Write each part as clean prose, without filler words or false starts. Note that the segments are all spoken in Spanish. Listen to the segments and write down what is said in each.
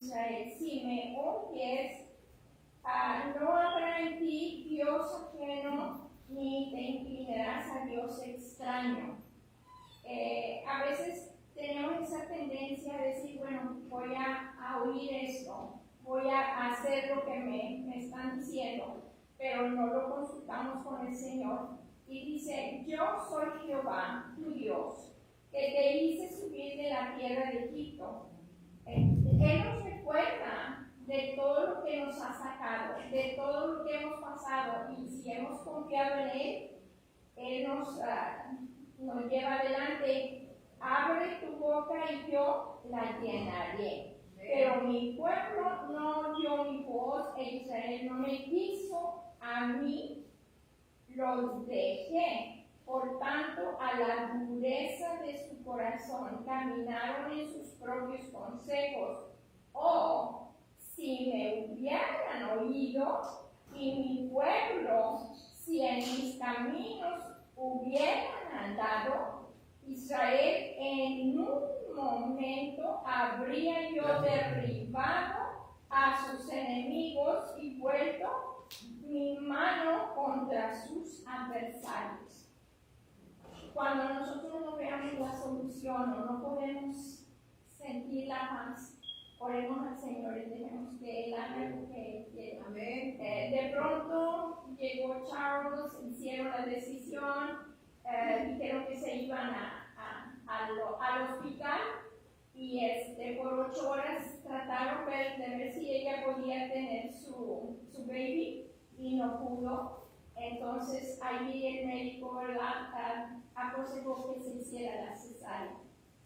Israel, si me oyes, no habrá en ti Dios ajeno, ni te inclinarás a Dios extraño. A veces tenemos esa tendencia a decir, bueno, voy a oír esto, voy a hacer lo que me están diciendo, pero no lo consultamos con el Señor. Y dice, yo soy Jehová, tu Dios, que te hice subir de la tierra de Egipto. Él nos recuerda de todo lo que nos ha sacado, de todo lo que hemos pasado, y si hemos confiado en Él nos lleva adelante. Abre tu boca y yo la llenaré. Pero mi pueblo no oyó mi voz, e Israel no me quiso a mí, los dejé. Por tanto, a la dureza de su corazón caminaron en sus propios consejos. Oh, si me hubieran oído, y mi pueblo, si en mis caminos hubieran andado, Israel en un momento habría yo derribado a sus enemigos y vuelto mi mano contra sus adversarios. Cuando nosotros no veamos la solución o no podemos sentir la paz, oremos al Señor y dejemos que Él haga lo que Él quiere. Amén. De pronto llegó Charles, hicieron la decisión, dijeron que se iban al hospital y por 8 horas trataron de ver si ella podía tener su baby y no pudo. Entonces allí el médico aconsejó que se hiciera la cesárea.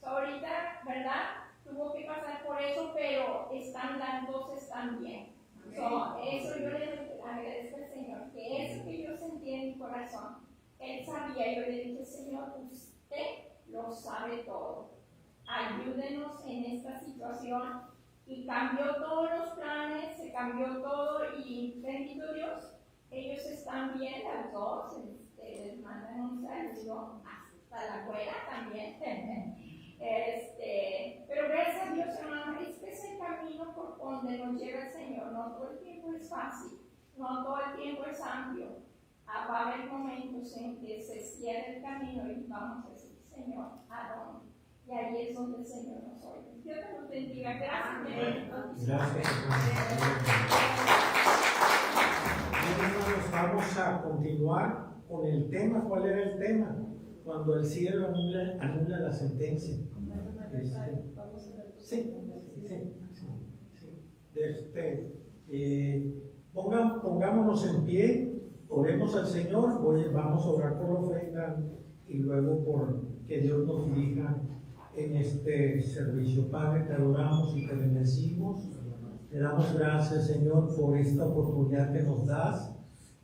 Ahorita, ¿verdad? Tuvo que pasar por eso, pero las dos están bien. Eso yo le agradezco al Señor, que eso que yo sentí en mi corazón, Él sabía. Yo le dije, Señor, usted lo sabe todo. Ayúdenos en esta situación. Y cambió todos los planes, se cambió todo, y bendito Dios, ellos están bien, las dos. Les mandan un saludo hasta la abuela también. Pero gracias a Dios, hermano, este es el camino por donde nos lleva el Señor. No todo el tiempo es fácil, no todo el tiempo es amplio. Va a haber momentos en que se cierra el camino y vamos a decir, Señor, ¿a dónde? Y ahí es donde el Señor nos oye. Dios te los bendiga. Gracias. Gracias. Vamos a continuar con el tema. ¿Cuál era el tema? Cuando el cielo anula la sentencia. Pongámonos en pie, oremos al Señor. Vamos a orar por la ofrenda y luego por que Dios nos dirija en este servicio. Padre, te adoramos y te bendecimos. Te damos gracias, Señor, por esta oportunidad que nos das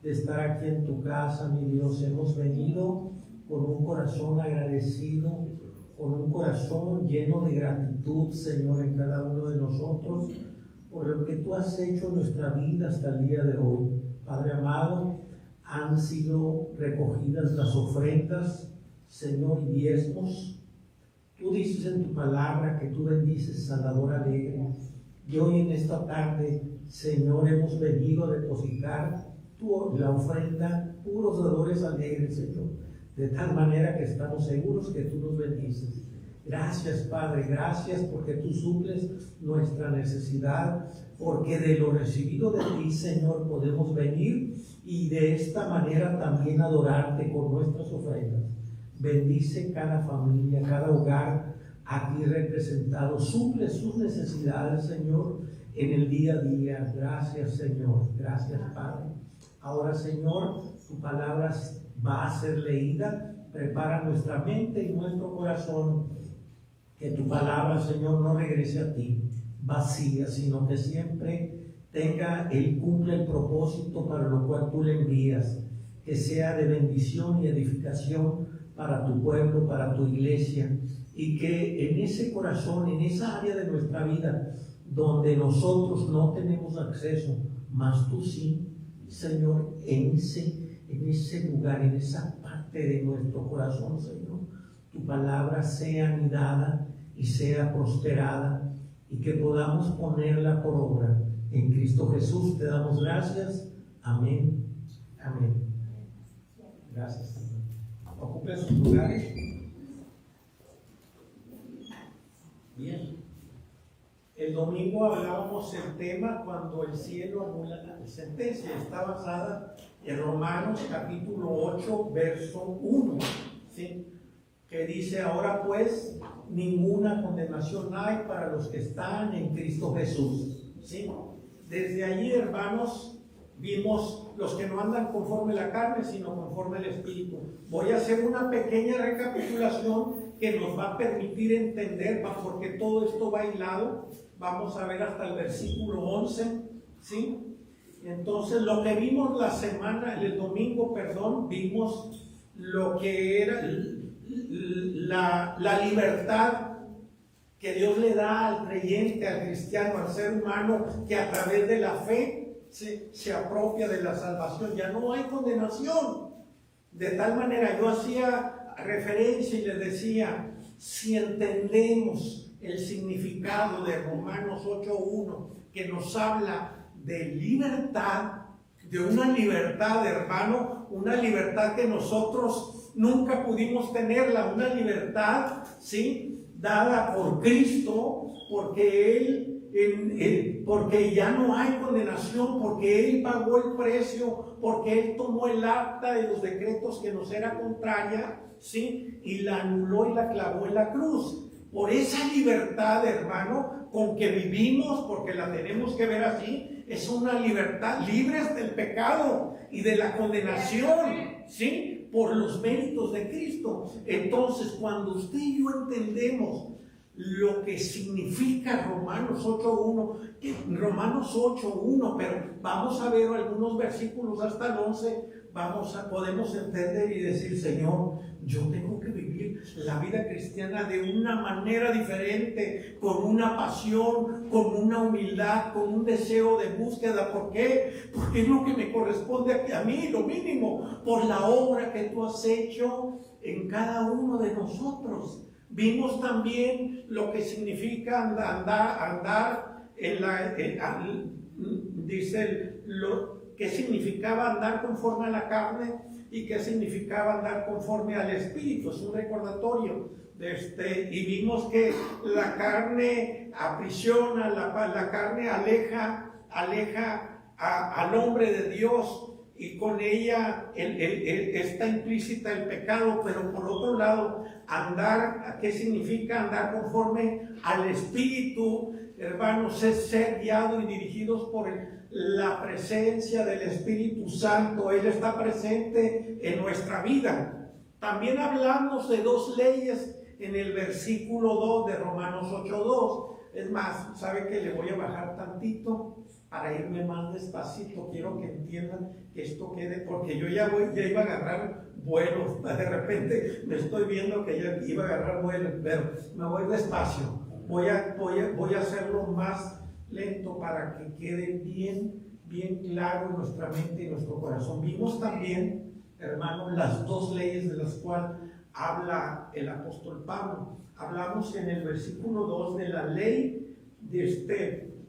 de estar aquí en tu casa, mi Dios. Hemos venido con un corazón agradecido, con un corazón lleno de gratitud, Señor, en cada uno de nosotros, por lo que tú has hecho en nuestra vida hasta el día de hoy. Padre amado, han sido recogidas las ofrendas, Señor, y diezmos. Tú dices en tu palabra que tú bendices al dador alegre. Y hoy en esta tarde, Señor, hemos venido a depositar la ofrenda, puros dadores alegres, Señor, de tal manera que estamos seguros que tú nos bendices. Gracias, Padre, gracias porque tú suples nuestra necesidad, porque de lo recibido de ti, Señor, podemos venir y de esta manera también adorarte con nuestras ofrendas. Bendice cada familia, cada hogar aquí representado, suple sus necesidades, Señor, en el día a día. Gracias, Señor, gracias, Padre. Ahora, Señor, tu palabra va a ser leída. Prepara nuestra mente y nuestro corazón, que tu palabra, Señor, no regrese a ti vacía, sino que siempre cumple el propósito para lo cual tú le envías, que sea de bendición y edificación para tu pueblo, para tu iglesia, y que en ese corazón, en esa área de nuestra vida donde nosotros no tenemos acceso, mas tú sí, Señor, en ese lugar, en esa parte de nuestro corazón, Señor, tu palabra sea anidada y sea prosperada y que podamos ponerla por obra. En Cristo Jesús te damos gracias. Amén. Amén. Gracias, Señor. Ocupen sus lugares. Bien. El domingo hablábamos el tema cuando el cielo anula la sentencia. Está basada en Romanos capítulo 8, verso 1. ¿Sí? Que dice: ahora pues ninguna condenación hay para los que están en Cristo Jesús. ¿Sí? Desde allí, hermanos, vimos los que no andan conforme la carne, sino conforme el Espíritu. Voy a hacer una pequeña recapitulación que nos va a permitir entender, porque todo esto va hilado. Vamos a ver hasta el versículo 11, ¿sí? Entonces, lo que vimos el domingo, vimos lo que era la libertad que Dios le da al creyente, al cristiano, al ser humano, que a través de la fe se apropia de la salvación. Ya no hay condenación. De tal manera, yo hacía referencia y les decía, si entendemos el significado de Romanos 8:1, que nos habla de libertad, de una libertad, hermano, una libertad que nosotros nunca pudimos tenerla, una libertad, ¿sí?, dada por Cristo, porque ya no hay condenación, porque Él pagó el precio, porque Él tomó el acta de los decretos que nos era contraria, ¿sí?, y la anuló y la clavó en la cruz. Por esa libertad, hermano, con que vivimos, porque la tenemos que ver así, es una libertad libres del pecado y de la condenación, ¿sí?, por los méritos de Cristo. Entonces, cuando usted y yo entendemos lo que significa Romanos 8:1, pero vamos a ver algunos versículos hasta el 11, podemos entender y decir: Señor, yo tengo que vivir la vida cristiana de una manera diferente, con una pasión, con una humildad, con un deseo de búsqueda. ¿Por qué? Porque es lo que me corresponde a mí, lo mínimo, por la obra que tú has hecho en cada uno de nosotros. Vimos también lo que significa andar qué significaba andar conforme a la carne y qué significaba andar conforme al Espíritu. Es un recordatorio. Y vimos que la carne aprisiona, la carne aleja al hombre de Dios, y con ella está implícita el pecado. Pero por otro lado, ¿qué significa andar conforme al Espíritu? Hermanos, es ser guiados y dirigidos por la presencia del Espíritu Santo. Él está presente en nuestra vida. También hablamos de dos leyes en el versículo 2 de Romanos 8:2. Es más, ¿sabe que le voy a bajar tantito para irme más despacito? Quiero que entiendan que esto quede, porque yo ya iba a agarrar vuelo. De repente me estoy viendo que ya iba a agarrar vuelo, pero me voy despacio. Voy a hacerlo más lento para que quede bien claro en nuestra mente y nuestro corazón. Vimos también, hermanos, las dos leyes de las cuales habla el apóstol Pablo. Hablamos en el versículo 2 de la ley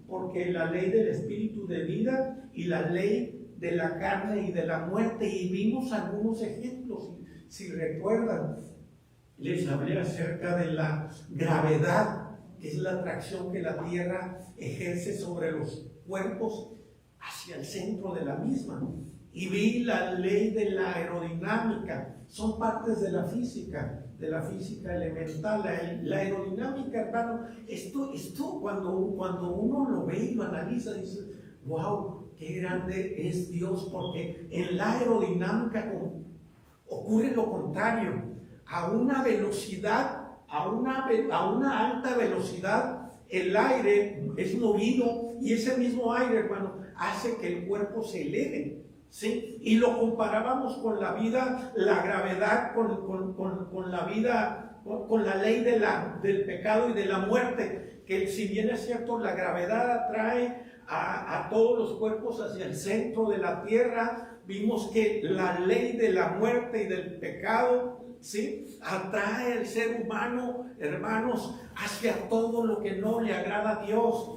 porque la ley del espíritu de vida y la ley de la carne y de la muerte. Y vimos algunos ejemplos, si recuerdan. Les hablé acerca de la gravedad, que es la atracción que la tierra ejerce sobre los cuerpos hacia el centro de la misma. Y vi la ley de la aerodinámica. Son partes de la física elemental. La aerodinámica, hermano, esto cuando uno lo ve y lo analiza, dice: wow, qué grande es Dios, porque en la aerodinámica ocurre lo contrario. A una velocidad, a una alta velocidad, el aire es movido, y ese mismo aire, hermano, hace que el cuerpo se eleve, ¿sí? Y lo comparábamos con la vida, la gravedad, con la vida, con la ley del pecado y de la muerte, que si bien es cierto, la gravedad atrae a todos los cuerpos hacia el centro de la tierra. Vimos que la ley de la muerte y del pecado, ¿sí? Atrae al ser humano, hermanos, hacia todo lo que no le agrada a Dios.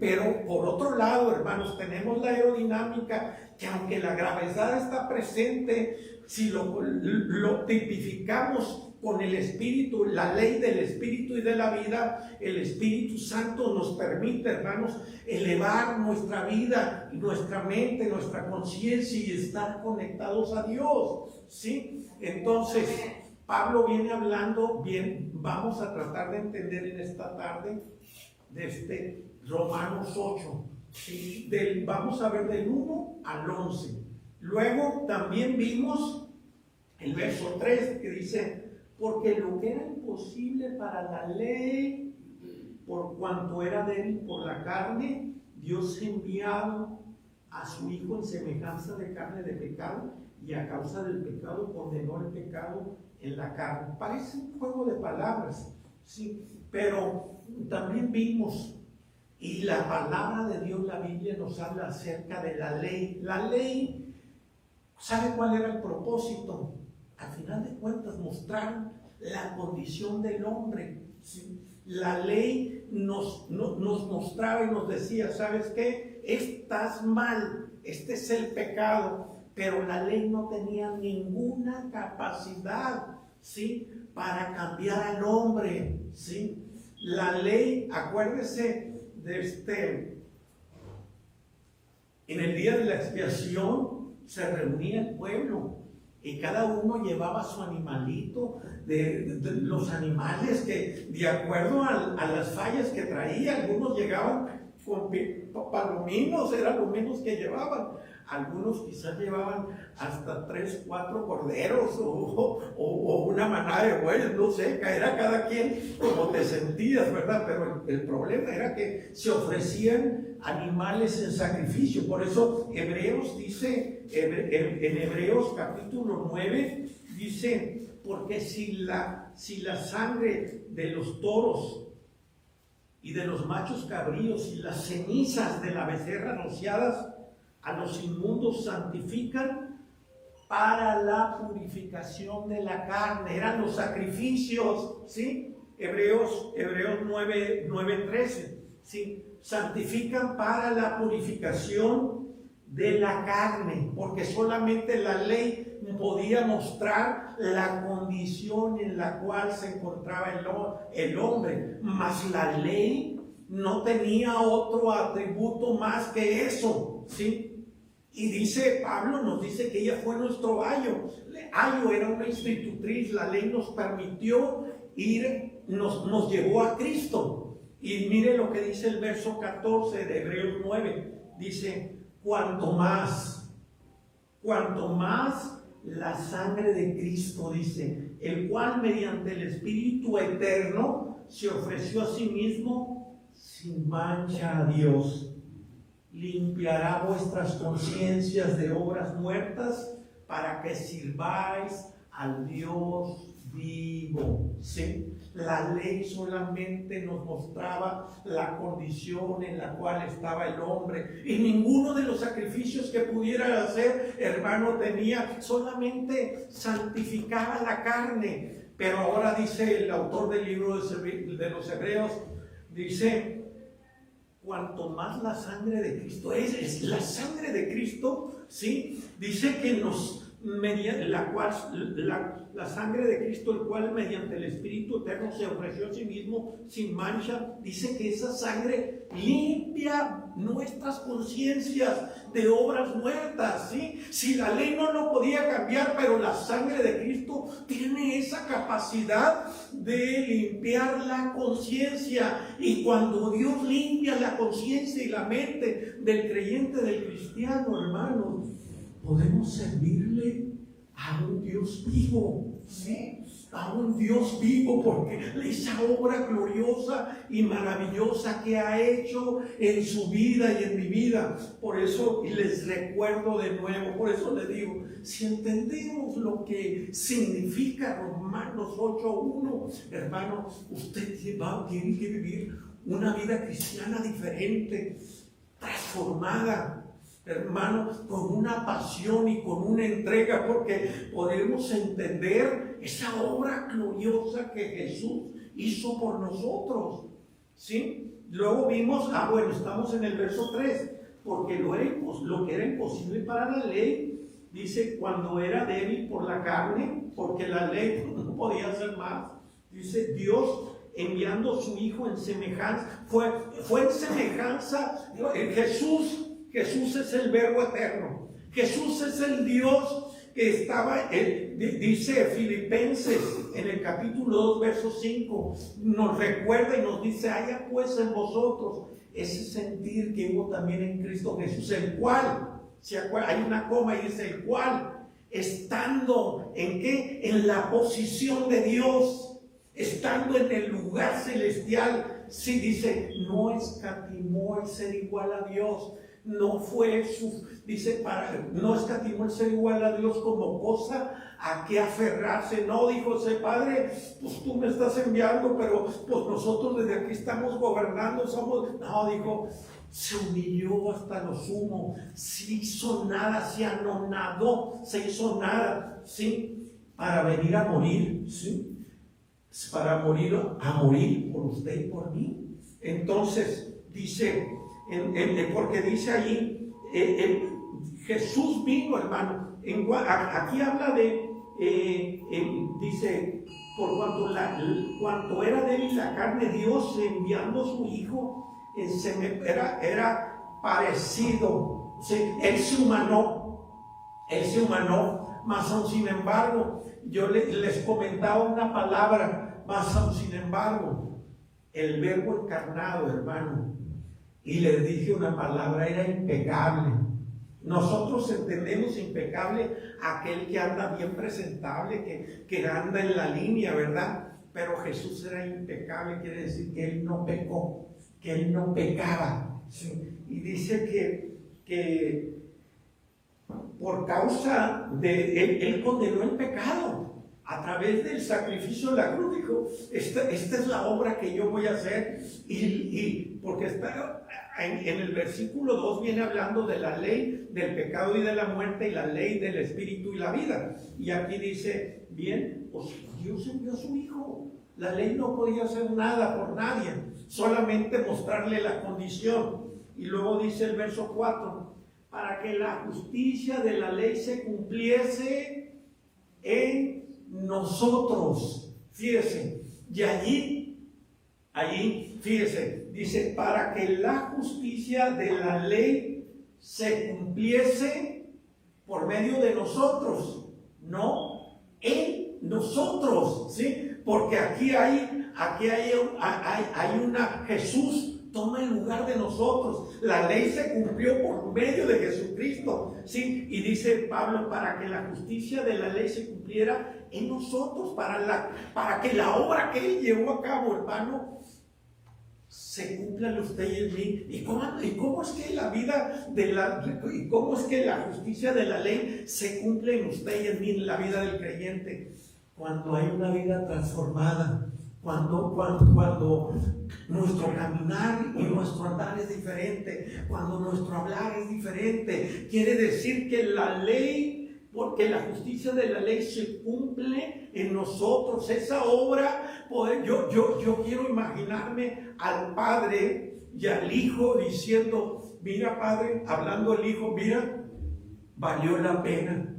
Pero por otro lado, hermanos, tenemos la aerodinámica, que aunque la gravedad está presente, si lo tipificamos con el Espíritu, la ley del Espíritu y de la vida, el Espíritu Santo nos permite, hermanos, elevar nuestra vida, nuestra mente, nuestra conciencia y estar conectados a Dios, ¿sí? Entonces, Pablo viene hablando, bien, vamos a tratar de entender en esta tarde de Romanos 8, ¿sí? Vamos a ver del 1 al 11. Luego también vimos el verso 3 que dice: porque lo que era imposible para la ley, por cuanto era débil por la carne, Dios enviado a su Hijo en semejanza de carne de pecado, y a causa del pecado condenó el pecado en la carne. Parece un juego de palabras, sí, pero también vimos, y la palabra de Dios, la Biblia, nos habla acerca de la ley. La ley, ¿sabe cuál era el propósito? Al final de cuentas, mostrar la condición del hombre, ¿sí? La ley nos mostraba y nos decía: ¿sabes qué? Estás mal, este es el pecado. Pero la ley no tenía ninguna capacidad, ¿sí?, para cambiar al hombre, ¿sí? La ley, acuérdese en el día de la expiación se reunía el pueblo y cada uno llevaba su animalito, de los animales que, de acuerdo a las fallas que traía, algunos llegaban con palominos, era lo menos que llevaban. Algunos quizás llevaban hasta 3, 4 corderos o una manada de bueyes, no sé, era cada quien como te sentías, ¿verdad? Pero el problema era que se ofrecían animales en sacrificio. Por eso Hebreos dice, en Hebreos capítulo 9, dice: porque si la sangre de los toros y de los machos cabríos y las cenizas de la becerra rociadas a los inmundos santifican para la purificación de la carne, eran los sacrificios, ¿sí? Hebreos 9:13, ¿sí? Santifican para la purificación de la carne, porque solamente la ley podía mostrar la condición en la cual se encontraba el hombre, mas la ley no tenía otro atributo más que eso, ¿sí? Y dice, Pablo nos dice que ella fue nuestro ayo. Ayo era una institutriz, la ley nos permitió ir, nos llevó a Cristo. Y mire lo que dice el verso 14 de Hebreos 9, dice: cuanto más la sangre de Cristo, dice, el cual mediante el Espíritu eterno se ofreció a sí mismo sin mancha a Dios, limpiará vuestras conciencias de obras muertas para que sirváis al Dios vivo, ¿sí? La ley solamente nos mostraba la condición en la cual estaba el hombre, y ninguno de los sacrificios que pudiera hacer, hermano, tenía, solamente santificaba la carne. Pero ahora dice el autor del libro de los Hebreos, dice: cuanto más la sangre de Cristo es la sangre de Cristo, ¿sí? Dice que la sangre de Cristo, el cual mediante el Espíritu eterno se ofreció a sí mismo sin mancha, dice que esa sangre limpia nuestras conciencias de obras muertas, ¿sí? Si la ley no lo podía cambiar, pero la sangre de Cristo tiene esa capacidad de limpiar la conciencia. Y cuando Dios limpia la conciencia y la mente del creyente, del cristiano, hermanos, podemos servirle a un Dios vivo, ¿sí? A un Dios vivo, porque esa obra gloriosa y maravillosa que ha hecho en su vida y en mi vida. Por eso les recuerdo de nuevo, por eso les digo, si entendemos lo que significa Romanos 8:1, hermano, usted tiene que vivir una vida cristiana diferente, transformada. hermano, con una pasión y con una entrega, porque podemos entender esa obra gloriosa que Jesús hizo por nosotros, ¿sí? Luego vimos, bueno, estamos en el verso 3, porque lo que era imposible para la ley, dice, cuando era débil por la carne, porque la ley no podía hacer más, dice, Dios enviando a su Hijo en semejanza, fue en semejanza, Jesús es el Verbo eterno, Jesús es el Dios que estaba, dice Filipenses en el capítulo 2, verso 5, nos recuerda y nos dice, haya pues en vosotros ese sentir que hubo también en Cristo Jesús, el cual, hay una coma y dice el cual, estando ¿en qué? En la posición de Dios, estando en el lugar celestial, sí dice, no escatimó el ser igual a Dios, no fue no escatimó el ser igual a Dios como cosa a que aferrarse, no, dijo ese Padre, pues tú me estás enviando, pero pues nosotros desde aquí estamos gobernando, no, dijo, se humilló hasta lo sumo, se hizo nada, se anonadó, se hizo nada, ¿sí? Para venir a morir, ¿sí? Para morir, a morir por usted y por mí. Entonces, dice, porque dice allí, Jesús vino, hermano, aquí habla de, dice, por cuanto era débil la carne, Dios enviando a su Hijo, era parecido, ¿sí? Él se humanó, mas aún sin embargo, yo les comentaba una palabra, mas aún sin embargo, el Verbo encarnado, hermano, y les dije una palabra, era impecable. Nosotros entendemos impecable aquel que anda bien presentable, que anda en la línea, ¿verdad? Pero Jesús era impecable, quiere decir que Él no pecó, que Él no pecaba, ¿sí? Y dice que por causa de Él condenó el pecado a través del sacrificio de la cruz. Dijo, esta es la obra que yo voy a hacer, y porque está en el versículo 2 viene hablando de la ley del pecado y de la muerte y la ley del espíritu y la vida, y aquí dice, bien, pues Dios envió a su Hijo, la ley no podía hacer nada por nadie, solamente mostrarle la condición. Y luego dice el verso 4, para que la justicia de la ley se cumpliese en nosotros. Fíjese, y allí, fíjese, dice, para que la justicia de la ley se cumpliese por medio de nosotros, no en nosotros, ¿sí? Porque aquí hay una Jesús toma el lugar de nosotros. La ley se cumplió por medio de Jesucristo, ¿sí? Y dice Pablo, para que la justicia de la ley se cumpliera en nosotros, para que la obra que Él llevó a cabo, hermano, se cumpla en usted y en mí. ¿Y cómo es que cómo es que la justicia de la ley se cumple en usted y en mí, en la vida del creyente? Cuando hay una vida transformada, cuando nuestro caminar y nuestro andar es diferente, cuando nuestro hablar es diferente, quiere decir que la ley, porque la justicia de la ley se cumple en nosotros. Esa obra, yo quiero imaginarme al Padre y al Hijo diciendo, mira Padre, hablando al Hijo, mira, valió la pena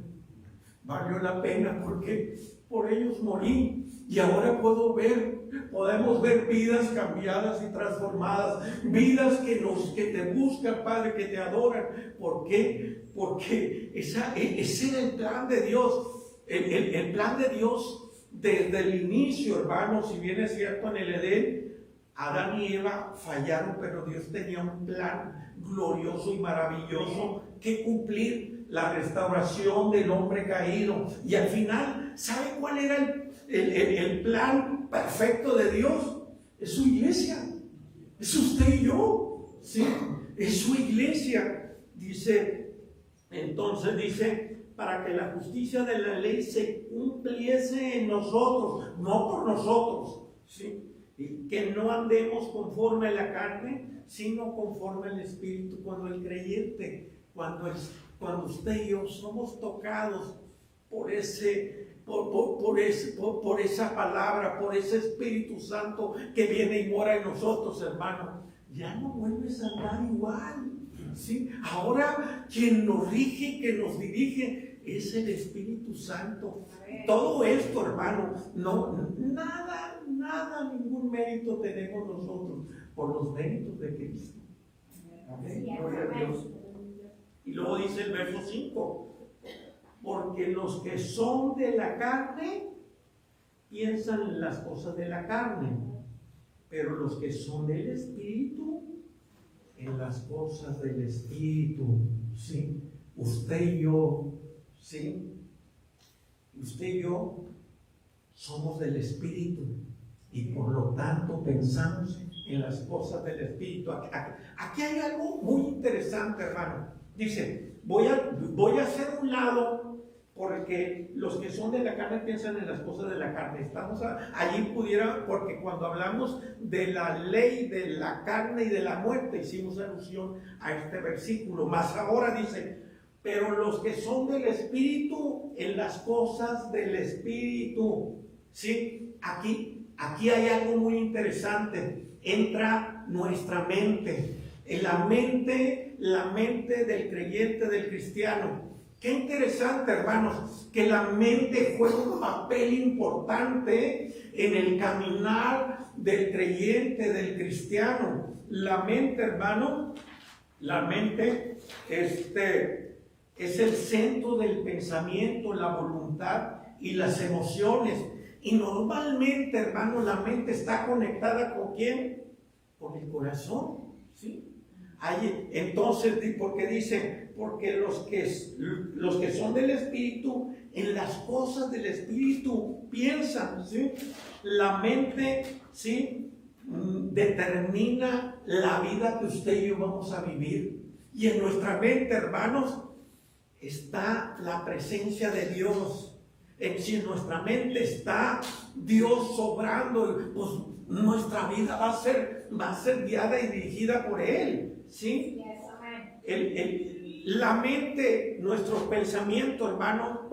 porque por ellos morí, y ahora podemos ver vidas cambiadas y transformadas, vidas que te buscan, Padre, que te adoran. ¿Por qué? Porque ese era el plan de Dios, el plan de Dios desde el inicio, hermanos. Si bien es cierto, en el Edén, Adán y Eva fallaron, pero Dios tenía un plan glorioso y maravilloso que cumplir, la restauración del hombre caído. Y al final, ¿sabe cuál era el plan perfecto de Dios? Es su iglesia, es usted y yo, ¿sí? Es su iglesia. Entonces dice, para que la justicia de la ley se cumpliese en nosotros, no por nosotros, ¿sí? Y que no andemos conforme a la carne, sino conforme al Espíritu. Cuando el creyente cuando usted y yo somos tocados por esa palabra, por ese Espíritu Santo que viene y mora en nosotros, hermano, ya no vuelves a andar igual. ¿Sí? Ahora quien nos rige, que nos dirige, es el Espíritu Santo. Todo esto, hermano, nada, ningún mérito tenemos nosotros por los méritos de Cristo. Amén. Gloria a Dios. Y luego dice el verso 5: porque los que son de la carne piensan en las cosas de la carne, pero los que son del Espíritu, en las cosas del Espíritu. ¿Sí? Usted y yo, ¿sí? Usted y yo somos del Espíritu y por lo tanto pensamos en las cosas del Espíritu. Aquí hay algo muy interesante, hermano. Dice, voy a hacer un lado porque los que son de la carne piensan en las cosas de la carne. Allí porque cuando hablamos de la ley de la carne y de la muerte, hicimos alusión a este versículo. Más ahora dice, pero los que son del Espíritu, en las cosas del Espíritu. ¿Sí? Aquí hay algo muy interesante. Entra nuestra mente. En la mente del creyente, del cristiano. Qué interesante, hermanos, que la mente juega un papel importante en el caminar del creyente, del cristiano. La mente, hermano, es el centro del pensamiento, la voluntad y las emociones. Y normalmente, hermano, la mente está conectada ¿con quién? Con el corazón, ¿sí? Entonces, porque dice, porque los que son del Espíritu, en las cosas del Espíritu piensan, ¿sí? La mente, ¿sí? Determina la vida que usted y yo vamos a vivir. Y en nuestra mente, hermanos, está la presencia de Dios. Si en nuestra mente está Dios obrando, pues nuestra vida va a ser guiada y dirigida por Él. ¿Sí? La mente, nuestro pensamiento, hermano,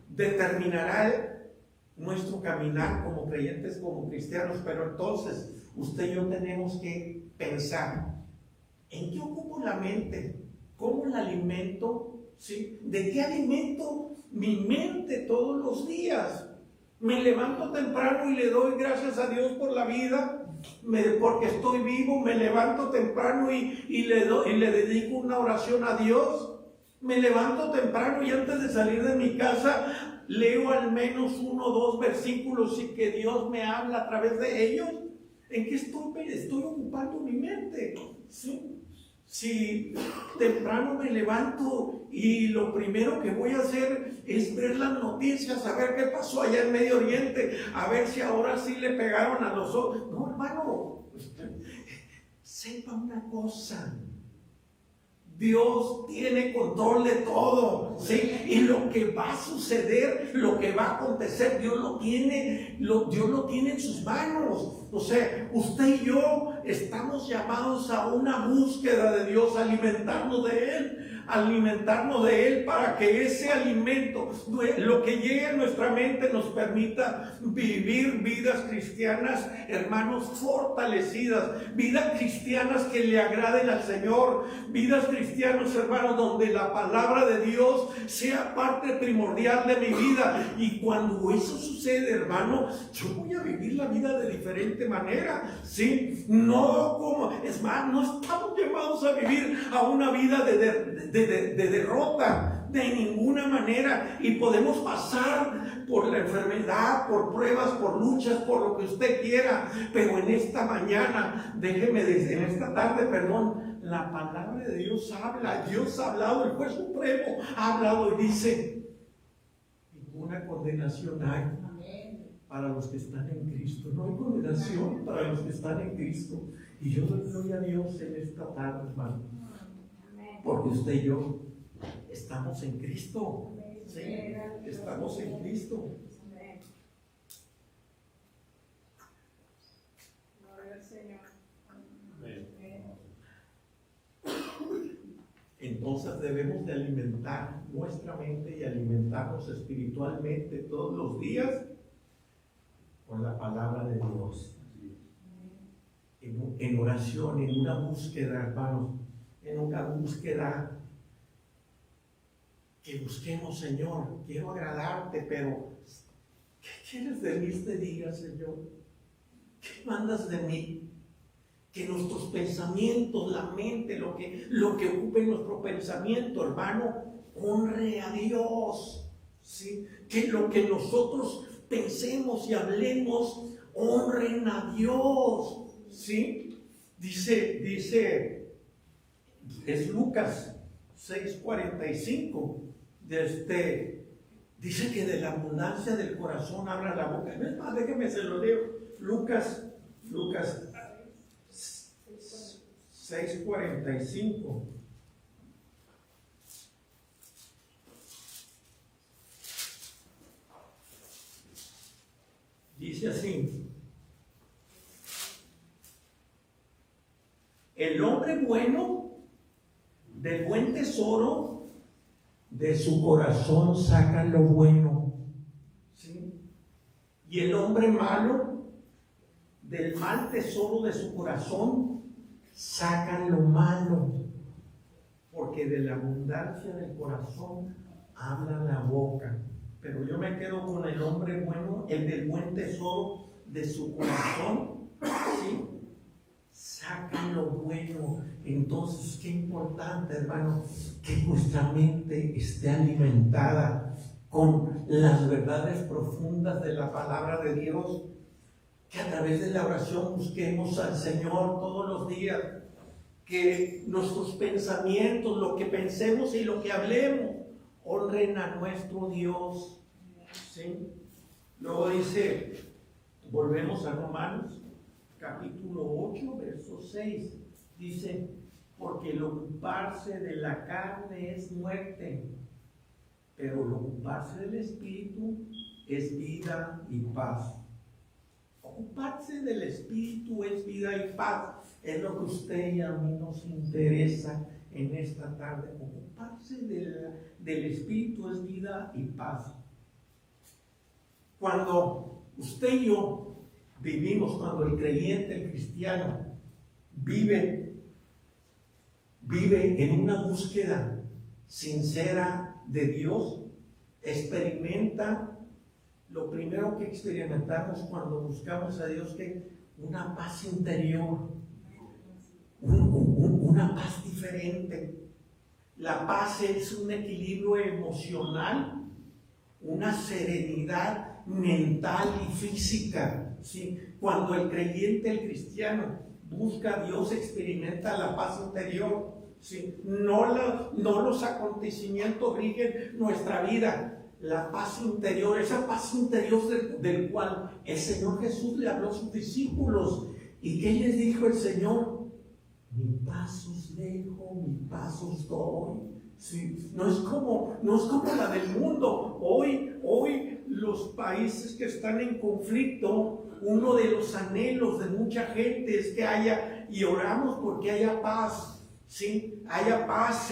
determinará nuestro caminar como creyentes, como cristianos. Pero entonces, usted y yo tenemos que pensar, ¿en qué ocupo la mente? ¿Cómo la alimento? ¿Sí? ¿De qué alimento mi mente todos los días? Me levanto temprano y le doy gracias a Dios por la vida, porque estoy vivo. Me levanto temprano y le dedico una oración a Dios. Me levanto temprano y antes de salir de mi casa leo al menos 1 o 2 versículos y que Dios me habla a través de ellos. ¿En qué estoy ocupando mi mente? ¿Sí? Si temprano me levanto y lo primero que voy a hacer es ver las noticias, a ver qué pasó allá en Medio Oriente, a ver si ahora sí le pegaron a los ojos. No, hermano, sepa una cosa: Dios tiene control de todo, ¿sí? Y lo que va a suceder, lo que va a acontecer, Dios lo tiene en sus manos. O sea, usted y yo estamos llamados a una búsqueda de Dios, a alimentarnos de Él para que ese alimento, lo que llegue a nuestra mente, nos permita vivir vidas cristianas, hermanos, fortalecidas, vidas cristianas que le agraden al Señor, vidas cristianas, hermanos, donde la palabra de Dios sea parte primordial de mi vida. Y cuando eso sucede, hermano, yo voy a vivir la vida de diferente manera, ¿sí? No como, es más, no estamos llamados a vivir a una vida de derrota, de ninguna manera. Y podemos pasar por la enfermedad, por pruebas, por luchas, por lo que usted quiera, pero en esta mañana, en esta tarde, perdón, la palabra de Dios habla. Dios ha hablado, el juez supremo ha hablado y dice: ninguna condenación hay para los que están en Cristo. No hay condenación para los que están en Cristo. Y yo doy gloria a Dios en esta tarde, hermano, porque usted y yo estamos en Cristo. ¿Sí? Estamos en Cristo. Entonces debemos de alimentar nuestra mente y alimentarnos espiritualmente todos los días con la palabra de Dios. En oración, en una búsqueda, hermanos, en una búsqueda que busquemos, Señor, quiero agradarte, pero ¿qué quieres de mí este día, Señor? ¿Qué mandas de mí? Que nuestros pensamientos, la mente, lo que ocupe nuestro pensamiento, hermano, honre a Dios, ¿sí? Que lo que nosotros pensemos y hablemos, honren a Dios, ¿sí? Dice, es Lucas 6:45, dice que de la abundancia del corazón habla la boca. No es más, déjeme se lo leo. Lucas 6:45. Dice así: el hombre bueno del buen tesoro de su corazón saca lo bueno, ¿sí? Y el hombre malo del mal tesoro de su corazón saca lo malo, porque de la abundancia del corazón habla la boca. Pero yo me quedo con el hombre bueno, el del buen tesoro de su corazón, ¿sí? Saca lo bueno. Entonces, qué importante, hermano, que nuestra mente esté alimentada con las verdades profundas de la palabra de Dios, que a través de la oración busquemos al Señor todos los días, que nuestros pensamientos, lo que pensemos y lo que hablemos, honren a nuestro Dios, ¿sí? Luego dice, volvemos a Romanos, capítulo 8, verso 6, dice, porque el ocuparse de la carne es muerte, pero el ocuparse del Espíritu es vida y paz. Ocuparse del Espíritu es vida y paz. Es lo que usted y a mí nos interesa en esta tarde. Ocuparse del Espíritu es vida y paz. Cuando usted y yo vivimos, cuando el creyente, el cristiano, vive en una búsqueda sincera de Dios, experimenta lo primero que experimentamos cuando buscamos a Dios, que una paz interior, una paz diferente. La paz es un equilibrio emocional, una serenidad mental y física, ¿sí? Cuando el creyente, el cristiano, busca a Dios, experimenta la paz interior, ¿sí? No los acontecimientos rigen nuestra vida. La paz interior, esa paz interior del cual el Señor Jesús le habló a sus discípulos. ¿Y qué les dijo el Señor? Mi paz os dejo, mi paz os doy. Sí, no es como la del mundo. Hoy los países que están en conflicto, uno de los anhelos de mucha gente es que haya, y oramos porque haya paz, ¿sí? Haya paz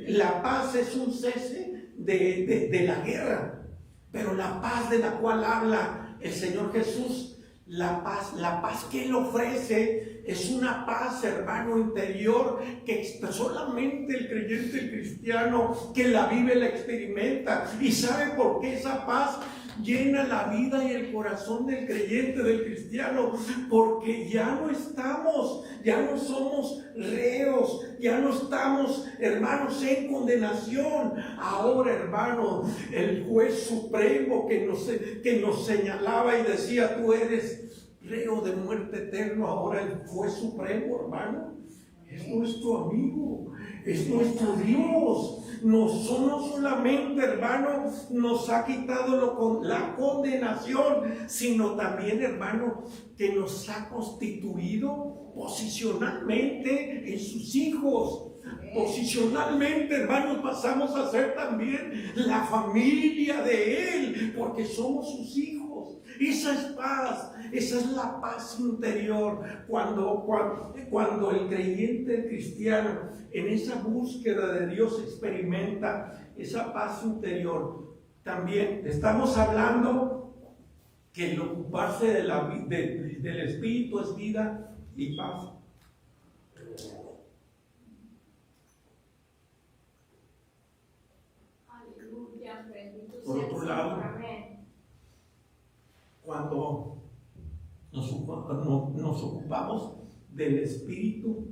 la paz es un cese de la guerra, pero la paz de la cual habla el Señor Jesús, la paz que Él ofrece es una paz, hermano, interior, que solamente el creyente, el cristiano que la vive, la experimenta. ¿Y sabe por qué esa paz llena la vida y el corazón del creyente, del cristiano? Porque ya no somos reos, ya no estamos, hermanos, en condenación. Ahora, hermano, el juez supremo que nos señalaba y decía, tú eres reo de muerte eterno, ahora el juez supremo, hermano, es nuestro amigo, es nuestro Dios. No solamente, hermano, nos ha quitado la condenación, sino también, hermano, que nos ha constituido posicionalmente en sus hijos. Posicionalmente, hermanos, pasamos a ser también la familia de Él, porque somos sus hijos. Esa es paz, esa es la paz interior. Cuando el creyente, el cristiano, en esa búsqueda de Dios experimenta esa paz interior. También estamos hablando que el ocuparse del Espíritu es vida y paz. Aleluya, bendito Por sea otro el lado, Señor. Amén. Cuando nos ocupamos del Espíritu,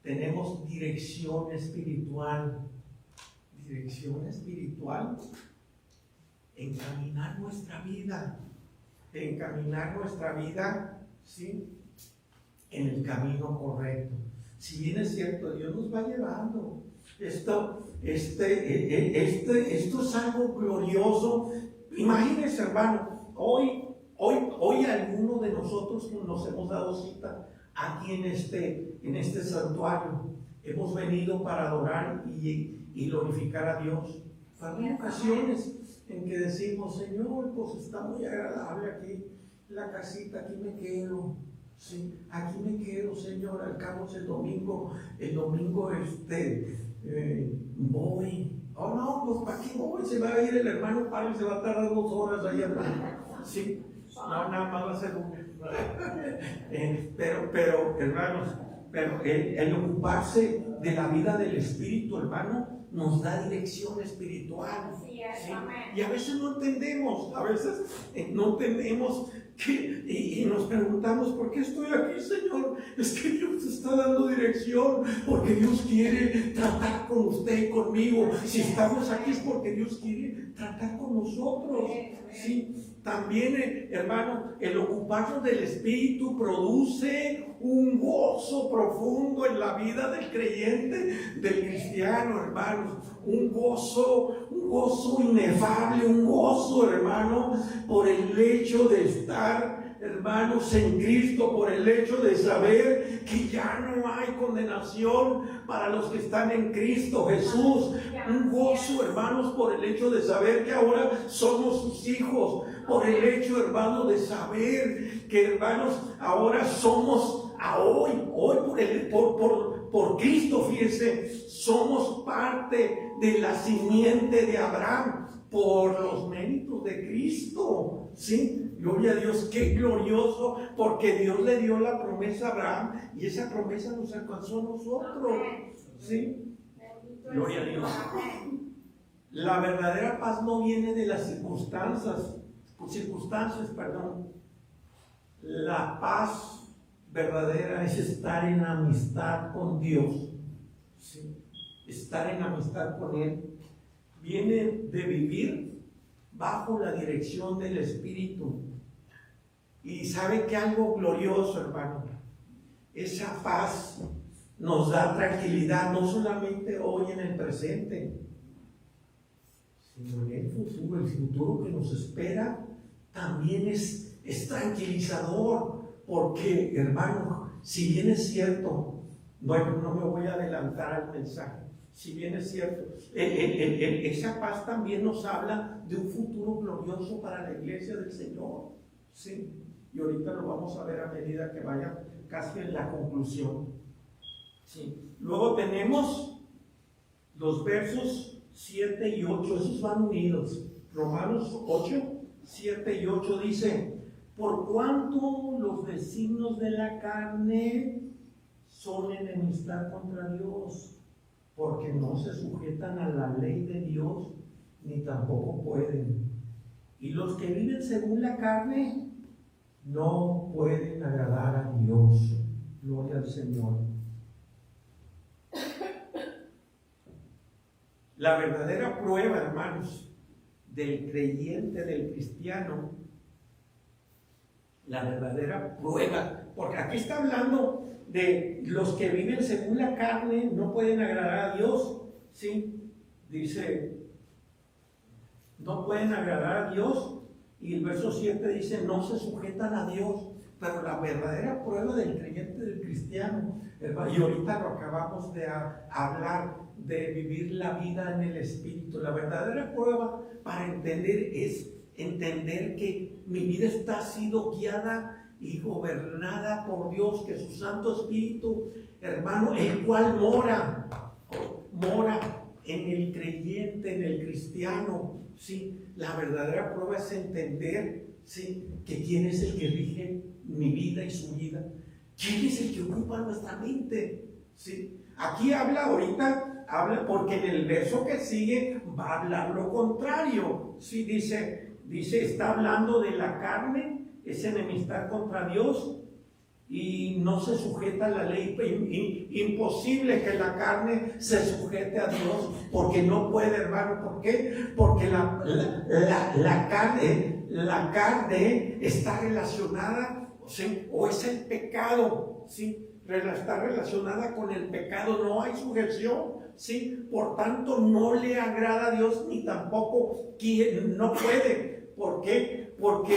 tenemos dirección espiritual. Dirección espiritual, encaminar nuestra vida, ¿sí?, en el camino correcto. Si bien es cierto, Dios nos va llevando. Esto es algo glorioso. Imagínense, hermano, hoy alguno de nosotros nos hemos dado cita aquí en este santuario. Hemos venido para adorar y glorificar a Dios. Hay ocasiones en que decimos, Señor, pues está muy agradable aquí la casita, aquí me quedo. Sí, aquí me quedo, Señor. Al cabo es el domingo voy. Oh no, pues ¿para qué voy? Se va a ir el hermano Pablo y se va a tardar 2 horas ahí hablando. Sí, no, nada más va a ser una. Pero hermanos, el ocuparse de la vida del Espíritu, hermano, nos da dirección espiritual. Así es, ¿sí? amén. Y a veces no entendemos, y nos preguntamos, ¿por qué estoy aquí, Señor? Es que Dios te está dando dirección, porque Dios quiere tratar con usted y conmigo. Si estamos aquí es porque Dios quiere tratar con nosotros. ¿sí? También, hermano, el ocuparnos del Espíritu produce un gozo profundo en la vida del creyente, del cristiano, hermanos. Un gozo inefable, un gozo, hermano, por el hecho de estar, hermanos, en Cristo, por el hecho de saber que ya no hay condenación para los que están en Cristo Jesús. Un gozo, hermanos, por el hecho de saber que ahora somos sus hijos, por el hecho, hermano, de saber que, hermanos, ahora somos por Cristo, fíjense, somos parte de la simiente de Abraham por los méritos de Cristo. ¿sí? Gloria a Dios, qué glorioso, porque Dios le dio la promesa a Abraham y esa promesa nos alcanzó a nosotros. ¿sí? Gloria a Dios. La verdadera paz no viene de las circunstancias. La paz verdadera es estar en amistad con Dios. ¿sí? Estar en amistad con Él viene de vivir bajo la dirección del Espíritu. Y sabe que algo glorioso, hermano, esa paz nos da tranquilidad, no solamente hoy en el presente, sino en el futuro que nos espera también es tranquilizador, porque, hermano, si bien es cierto, bueno, no me voy a adelantar al mensaje, si bien es cierto, esa paz también nos habla de un futuro glorioso para la iglesia del Señor, ¿sí? Y ahorita lo vamos a ver a medida que vaya casi en la conclusión, ¿sí? Luego tenemos los versos 7 y 8, esos van unidos. Romanos 8, 7 y 8 dice: por cuanto los designios de la carne son enemistad contra Dios, porque no se sujetan a la ley de Dios, ni tampoco pueden. Y los que viven según la carne no pueden agradar a Dios. Gloria al Señor. La verdadera prueba, hermanos, del creyente, del cristiano, la verdadera prueba, porque aquí está hablando de los que viven según la carne, no pueden agradar a Dios, ¿sí? Dice, no pueden agradar a Dios, y el verso 7 dice, no se sujetan a Dios. Pero la verdadera prueba del creyente, del cristiano, hermano, y ahorita lo acabamos de hablar, de vivir la vida en el Espíritu, la verdadera prueba para entender es entender que mi vida está sido guiada y gobernada por Dios, que su Santo Espíritu, hermano, el cual mora en el creyente, en el cristiano. ¿Sí? La verdadera prueba es entender, ¿sí?, que quién es el que rige mi vida y su vida. ¿Quién es el que ocupa nuestra mente? ¿Sí? Aquí habla porque en el verso que sigue va a hablar lo contrario. ¿Sí? Dice, está hablando de la carne, es enemistad contra Dios y no se sujeta a la ley. Imposible que la carne se sujete a Dios, porque no puede, hermano. ¿Por qué? Porque la carne está relacionada, ¿sí?, o es el pecado, ¿sí?, está relacionada con el pecado, no hay sujeción, ¿sí? Por tanto, no le agrada a Dios, ni tampoco no puede. ¿Por qué? Porque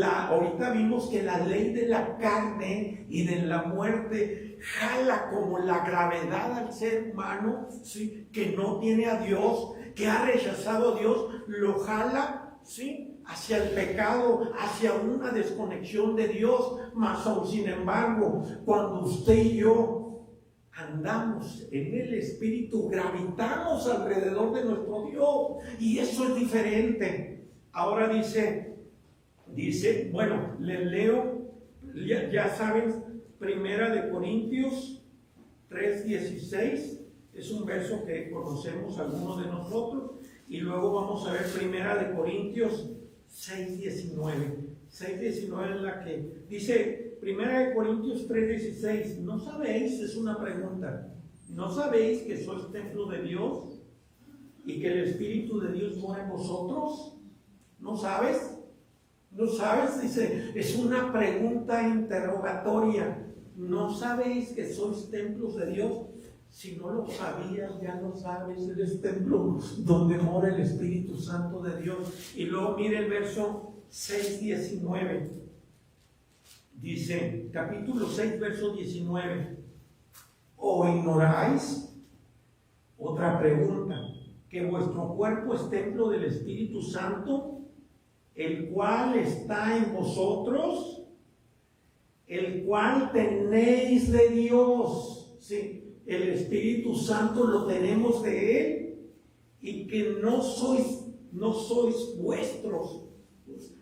ahorita vimos que la ley de la carne y de la muerte jala como la gravedad al ser humano, ¿sí?, que no tiene a Dios, que ha rechazado a Dios, lo jala, ¿sí?, hacia el pecado, hacia una desconexión de Dios. Mas aún sin embargo, cuando usted y yo andamos en el Espíritu, gravitamos alrededor de nuestro Dios, y eso es diferente. Ahora dice, bueno, les leo, ya saben, 1 Corintios 3:16, es un verso que conocemos algunos de nosotros, y luego vamos a ver 1 Corintios 6:19. 6:19 es la que dice, 1 Corintios 3:16, ¿no sabéis? Es una pregunta. ¿No sabéis que sois templo de Dios y que el Espíritu de Dios mora en vosotros? ¿No sabes? ¿No sabes? Dice, es una pregunta interrogatoria. ¿No sabéis que sois templos de Dios? Si no lo sabías, ya lo sabes, eres templo donde mora el Espíritu Santo de Dios. Y luego mire el verso 6:19. Dice, capítulo 6, verso 19. ¿O ignoráis? Otra pregunta, que vuestro cuerpo es templo del Espíritu Santo, el cual está en vosotros, el cual tenéis de Dios. Sí, el Espíritu Santo lo tenemos de Él, y que no sois vuestros,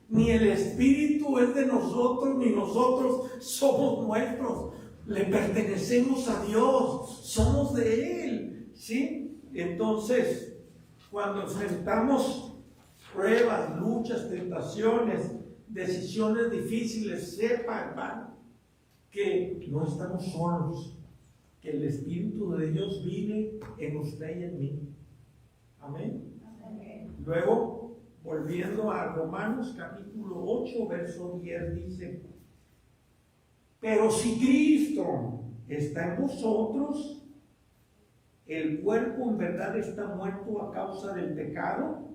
ni el Espíritu es de nosotros, ni nosotros somos nuestros. Le pertenecemos a Dios, somos de Él. ¿Sí? Entonces, cuando enfrentamos pruebas, luchas, tentaciones, decisiones difíciles, sepa, hermano, que no estamos solos, que el Espíritu de Dios vive en usted y en mí. Amén. Amén. Luego, volviendo a Romanos capítulo 8, verso 10, dice, pero si Cristo está en vosotros, el cuerpo en verdad está muerto a causa del pecado,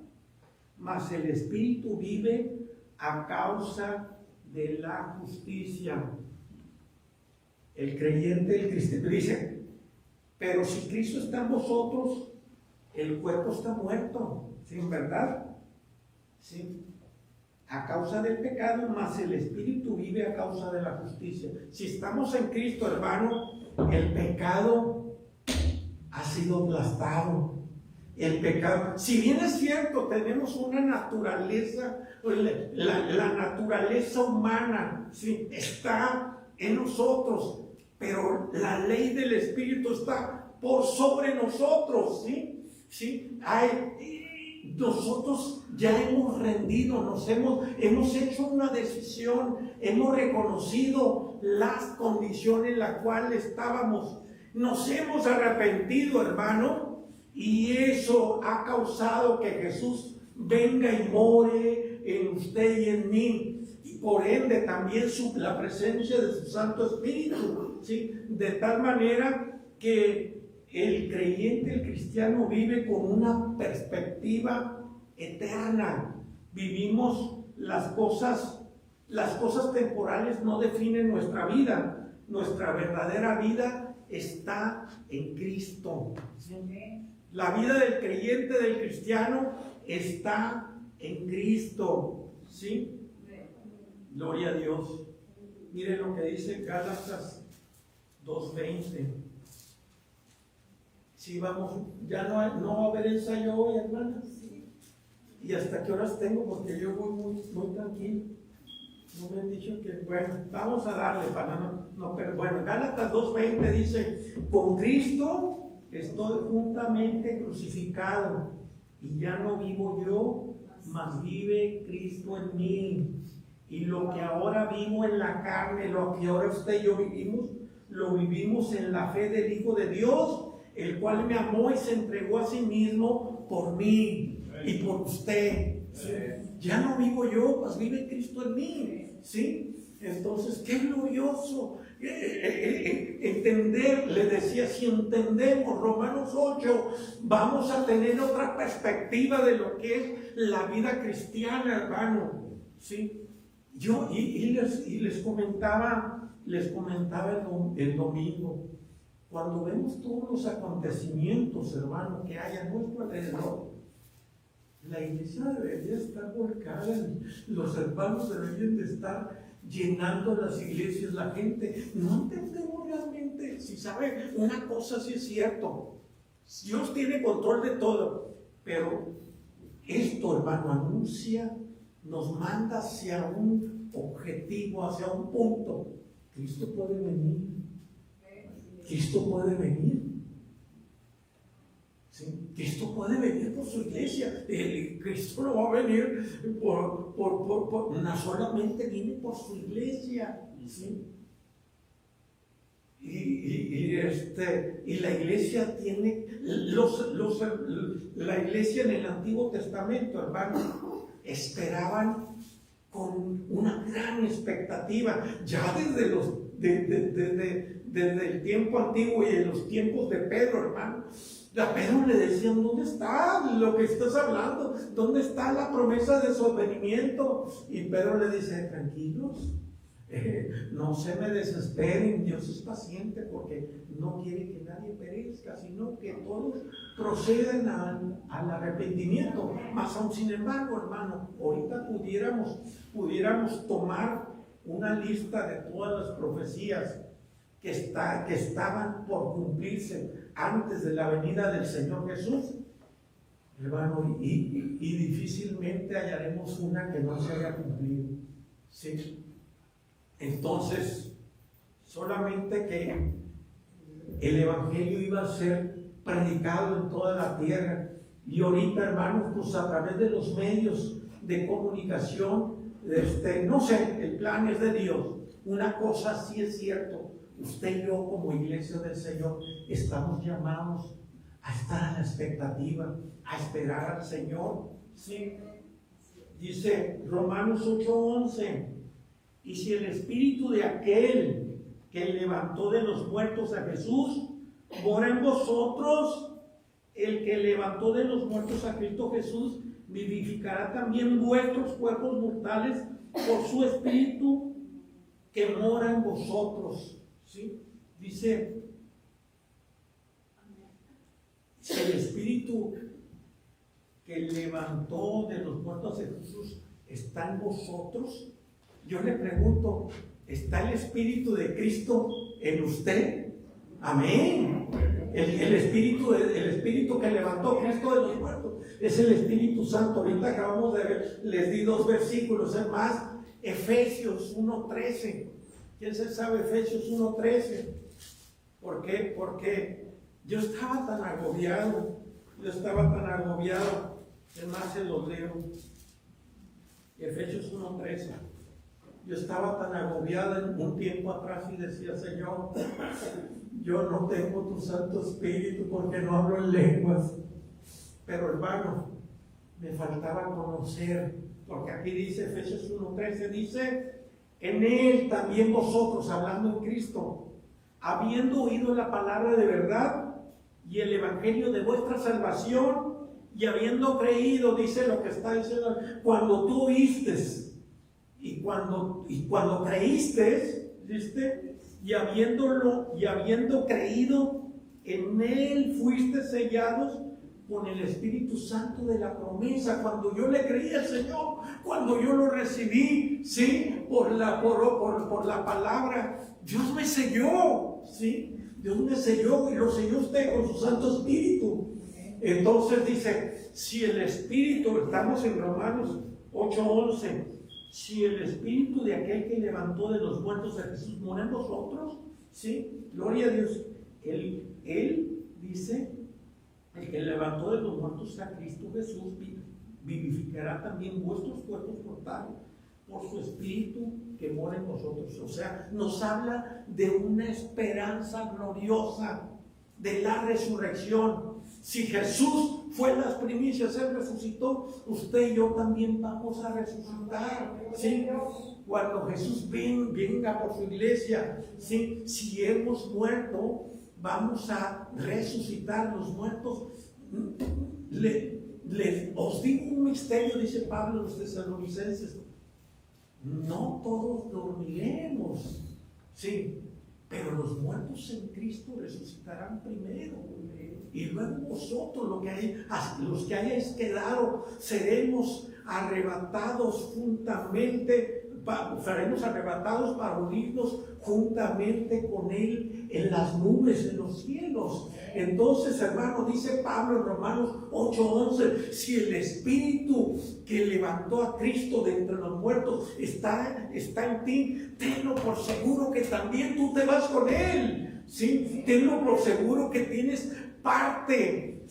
mas el Espíritu vive a causa de la justicia. El creyente, el cristiano, dice, pero si Cristo está en vosotros, el cuerpo está muerto, ¿sí? ¿Verdad? ¿Sí? A causa del pecado, mas el Espíritu vive a causa de la justicia. Si estamos en Cristo, hermano, el pecado ha sido aplastado. El pecado, si bien es cierto, tenemos una naturaleza, la naturaleza humana, ¿sí?, está en nosotros, pero la ley del Espíritu está por sobre nosotros, ¿sí? ¿Sí? Nosotros ya hemos rendido, hemos hecho una decisión, hemos reconocido las condiciones en las cuales estábamos, nos hemos arrepentido, hermano. Y eso ha causado que Jesús venga y more en usted y en mí. Y por ende también la presencia de su Santo Espíritu, ¿sí? De tal manera que el creyente, el cristiano, vive con una perspectiva eterna. Vivimos las cosas temporales no definen nuestra vida. Nuestra verdadera vida está en Cristo. ¿Sí? La vida del creyente, del cristiano, está en Cristo. ¿Sí? Gloria a Dios. Mire lo que dice Gálatas 2:20. Sí, vamos, ya no va a haber ensayo hoy, hermanas. ¿Y hasta qué horas tengo? Porque yo voy muy tranquilo. No me han dicho que, bueno, vamos a darle para pero bueno, Gálatas 2:20 dice: con Cristo estoy juntamente crucificado, y ya no vivo yo, mas vive Cristo en mí. Y lo que ahora vivo en la carne, lo que ahora usted y yo vivimos, lo vivimos en la fe del Hijo de Dios, el cual me amó y se entregó a sí mismo por mí y por usted. ¿Sí? Ya no vivo yo, mas vive Cristo en mí. ¿Sí? Entonces, qué glorioso entender. Le decía, si entendemos Romanos 8, vamos a tener otra perspectiva de lo que es la vida cristiana, hermano. ¿Sí? Yo les comentaba el domingo, cuando vemos todos los acontecimientos, hermano, que hay a nuestro alrededor, la iglesia debería estar volcada, los hermanos deberían de estar llenando las iglesias, la gente. No entendemos realmente. Si sabe, una cosa sí es cierto, Dios tiene control de todo, pero esto, hermano, anuncia, nos manda hacia un objetivo, hacia un punto. Cristo puede venir. Cristo puede venir. ¿Sí? Cristo puede venir por su iglesia. Cristo no va a venir no solamente viene por su iglesia. ¿Sí? Y la iglesia tiene la iglesia en el Antiguo Testamento, hermano, esperaban con una gran expectativa, ya desde el tiempo antiguo y en los tiempos de Pedro, hermano. A Pedro le decían: ¿dónde está lo que estás hablando? ¿Dónde está la promesa de su advenimiento? Y Pedro le dice: tranquilos, no se me desesperen, Dios es paciente porque no quiere que nadie perezca, sino que todos procedan al arrepentimiento. Mas aún sin embargo, hermano, ahorita pudiéramos tomar una lista de todas las profecías que estaban por cumplirse antes de la venida del Señor Jesús, hermano, y difícilmente hallaremos una que no se haya cumplido. ¿Sí? Entonces, solamente que el Evangelio iba a ser predicado en toda la tierra, y ahorita, hermanos, pues a través de los medios de comunicación, no sé, el plan es de Dios. Una cosa sí es cierto: usted y yo, como iglesia del Señor, estamos llamados a estar a la expectativa, a esperar al Señor. ¿Sí? Dice Romanos 8:11: y si el espíritu de aquel que levantó de los muertos a Jesús mora en vosotros, el que levantó de los muertos a Cristo Jesús vivificará también vuestros cuerpos mortales por su espíritu que mora en vosotros. ¿Sí? Dice: si el espíritu que levantó de los muertos a Jesús está en vosotros, yo le pregunto: ¿está el espíritu de Cristo en usted? Amén. El espíritu que levantó Cristo de los muertos es el Espíritu Santo. Ahorita acabamos de ver, les di 2 versículos, es más, Efesios 1:13. ¿Quién se sabe Efesios 1:13? ¿Por qué? Porque yo estaba tan agobiado. Es más, se los leo. Efesios 1:13. Yo estaba tan agobiado en un tiempo atrás y decía: Señor, yo no tengo tu Santo Espíritu porque no hablo en lenguas. Pero, hermano, me faltaba conocer, porque aquí dice Efesios 1:13, dice: en Él también vosotros, hablando en Cristo, habiendo oído la palabra de verdad y el evangelio de vuestra salvación, y habiendo creído, dice lo que está diciendo, cuando tú oíste y cuando creíste, ¿viste? Y habiendo creído, en Él fuiste sellados con el Espíritu Santo de la promesa. Cuando yo le creí al Señor, cuando yo lo recibí, ¿sí? Por la palabra, Dios me selló, ¿sí? Dios me selló y lo selló usted con su Santo Espíritu. Entonces dice, si el Espíritu, estamos en Romanos 8:11, si el Espíritu de aquel que levantó de los muertos a Jesús mora en nosotros, ¿sí? Gloria a Dios. Él dice, el que levantó de los muertos a Cristo Jesús vivificará también vuestros cuerpos mortales por su Espíritu que mora en nosotros. O sea, nos habla de una esperanza gloriosa, de la resurrección. Si Jesús fue las primicias, Él resucitó, usted y yo también vamos a resucitar, ¿sí? Cuando Jesús venga por su iglesia, ¿sí? Si hemos muerto, vamos a resucitar. Los muertos. Os digo un misterio, dice Pablo a los Tesalonicenses: no todos dormiremos, ¿sí? Pero los muertos en Cristo resucitarán primero. Y luego vosotros, los que hayáis quedado, seremos arrebatados juntamente, seremos arrebatados para unirnos juntamente con Él en las nubes, en los cielos. Entonces, hermano, dice Pablo en Romanos 8:11, si el Espíritu que levantó a Cristo de entre los muertos está en ti, tenlo por seguro que también tú te vas con Él, ¿sí? Tenlo por seguro que tienes parte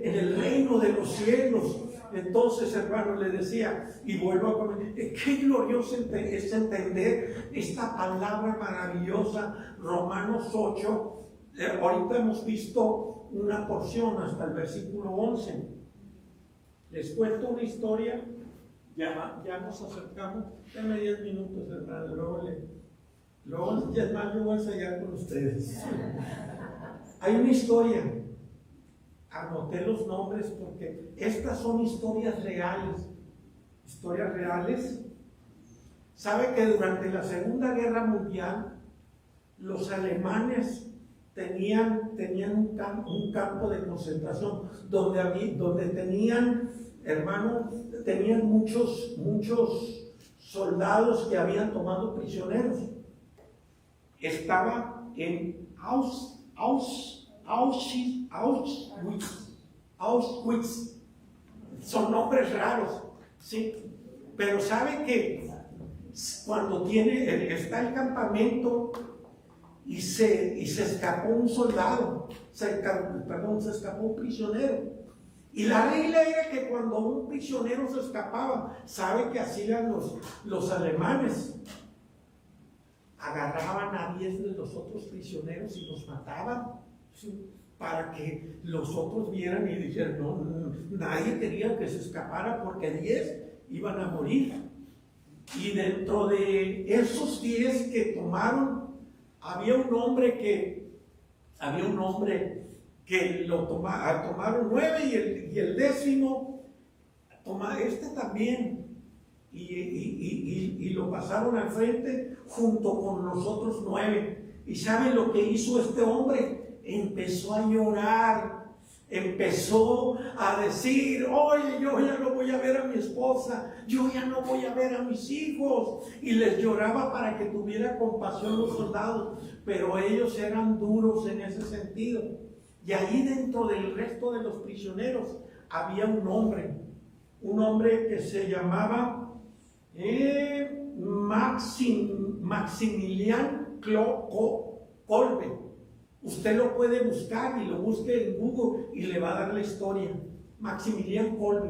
en el reino de los cielos. Entonces, hermano, le decía, y vuelvo a comentar, qué glorioso es entender esta palabra maravillosa, Romanos 8. Ahorita hemos visto una porción hasta el versículo 11. Les cuento una historia, ya nos acercamos, denme 10 minutos, hermano, luego ya es más, yo voy a ensayar con ustedes. Hay una historia, anoté los nombres porque estas son historias reales. Sabe que durante la Segunda Guerra Mundial los alemanes tenían un campo de concentración donde tenían, hermano, tenían muchos soldados que habían tomado prisioneros. Estaba en Auschwitz. Son nombres raros, ¿sí? Pero sabe que cuando está el campamento y se escapó un soldado, se escapó un prisionero. Y la regla era que cuando un prisionero se escapaba, ¿sabe qué hacían los alemanes? Agarraban a 10 de los otros prisioneros y los mataban, ¿sí? Para que los otros vieran y dijeran, no, nadie quería que se escapara porque 10 iban a morir. Y dentro de esos 10 que tomaron, había un hombre que tomaron 9 y el 10º también. Y lo pasaron al frente junto con los otros 9. ¿Y saben lo que hizo este hombre? Empezó a llorar, empezó a decir, oye, yo ya no voy a ver a mi esposa, yo ya no voy a ver a mis hijos. Y les lloraba para que tuviera compasión los soldados, pero ellos eran duros en ese sentido. Y ahí dentro del resto de los prisioneros había un hombre que se llamaba Maximilian Kolbe. Usted lo puede buscar y lo busque en Google y le va a dar la historia. Maximilian Kolbe.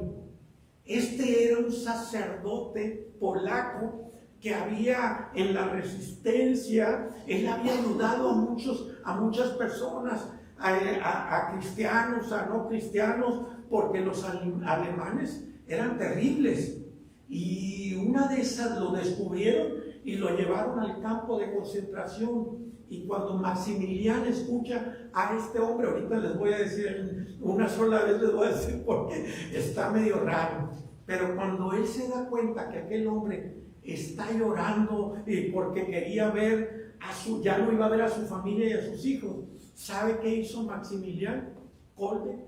Este era un sacerdote polaco que había en la resistencia. Él había ayudado a muchas personas, a cristianos, a no cristianos, porque los alemanes eran terribles. Y una de esas lo descubrieron y lo llevaron al campo de concentración. Y cuando Maximiliano escucha a este hombre, ahorita les voy a decir, una sola vez les voy a decir porque está medio raro, pero cuando él se da cuenta que aquel hombre está llorando y porque quería ver ya no iba a ver a su familia y a sus hijos, ¿sabe qué hizo Maximiliano Kolbe?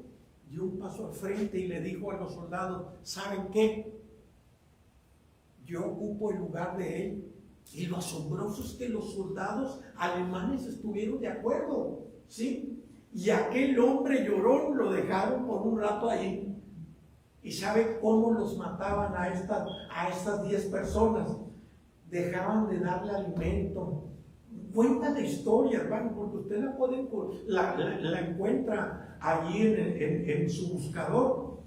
dio un paso al frente y le dijo a los soldados: ¿saben qué? Yo ocupo el lugar de él. Y lo asombroso es que los soldados alemanes estuvieron de acuerdo, ¿sí? Y aquel hombre llorón lo dejaron por un rato allí. ¿Y sabe cómo los mataban a estas 10 personas? Dejaban de darle alimento. Cuenta la historia, hermano, porque usted la encuentra allí en su buscador.